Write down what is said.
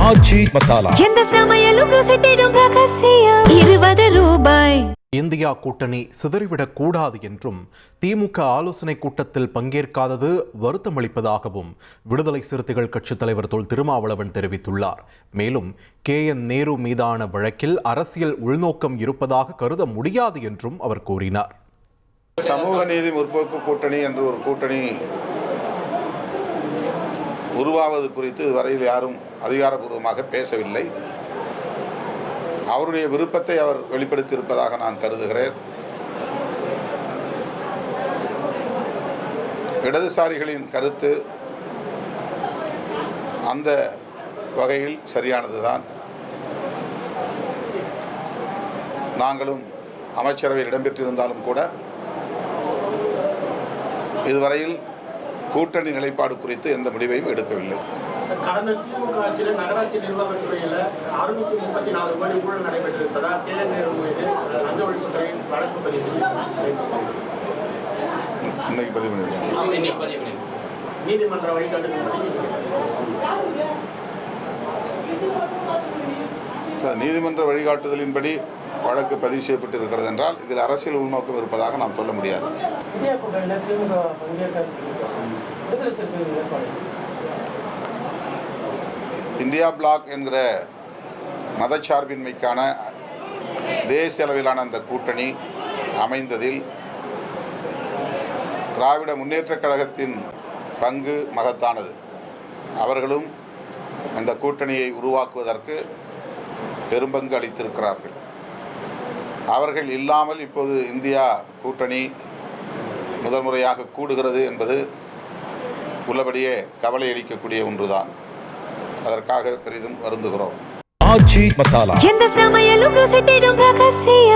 ஆச்சி மசாலா எந்த சமையலும் ருசி தேடும் ரகசியம் 20 ரூபாய். இந்தியா கூட்டணி சிதறிவிடக் கூடாது என்றும் திமுக ஆலோசனை கூட்டத்தில் பங்கேற்காதது வருத்தமளிப்பதாகவும் விடுதலை சிறுத்தைகள் கட்சித் தலைவர் தொல் திருமாவளவன் தெரிவித்துள்ளார். மேலும் KN நேரு மீதான வழக்கில் அரசியல் உள்நோக்கம் இருப்பதாக கருத முடியாது என்றும் அவர் கூறினார். சமூக நீதி முற்போக்கு கூட்டணி என்று ஒரு கூட்டணி உருவாவது குறித்து வரையில் யாரும் அதிகாரப்பூர்வமாக பேசவில்லை. அவருடைய விருப்பத்தை அவர் வெளிப்படுத்தியிருப்பதாக நான் கருதுகிறேன். இடதுசாரிகளின் கருத்து அந்த வகையில் சரியானதுதான். நாங்களும் அமைச்சரவையில் இடம்பெற்றிருந்தாலும் கூட இதுவரையில் கூட்டணி நிலைப்பாடு குறித்து எந்த முடிவையும் எடுக்கவில்லை. கடந்த திமுக ஆட்சியில் நகராட்சி நிர்வாகத்துறையில் 634 கோடி ஊழல் நடைபெற்றிருப்பதால் KN நேரு மீது லஞ்ச ஒழிப்புத்துறை வழக்கு பதிவு நீதிமன்ற வழிகாட்டுதலின்படி நீதிமன்ற வழிகாட்டுதலின்படி வழக்கு பதிவு செய்யப்பட்டிருக்கிறது என்றால் இதில் அரசியல் உள்நோக்கம் இருப்பதாக நாம் சொல்ல முடியாது. இந்தியா பிளாக் என்கிற மதச்சார்பின்மைக்கான தேசிய அளவிலான அந்த கூட்டணி அமைந்ததில் திராவிட முன்னேற்றக் கழகத்தின் பங்கு மகத்தானது. அவர்களும் அந்த கூட்டணியை உருவாக்குவதற்கு பெரும்பங்கு அளித்திருக்கிறார்கள். அவர்கள் இல்லாமல் இப்போது இந்தியா கூட்டணி முதல் முறையாக கூடுகிறது என்பது உள்ளபடியே கவலை அளிக்கக்கூடிய ஒன்றுதான். அதற்காக பெரிதும் வருந்துகிறோம். ஆச்சி மசாலா எந்த சமையலும் ருசி தேடும் ரகசியம்.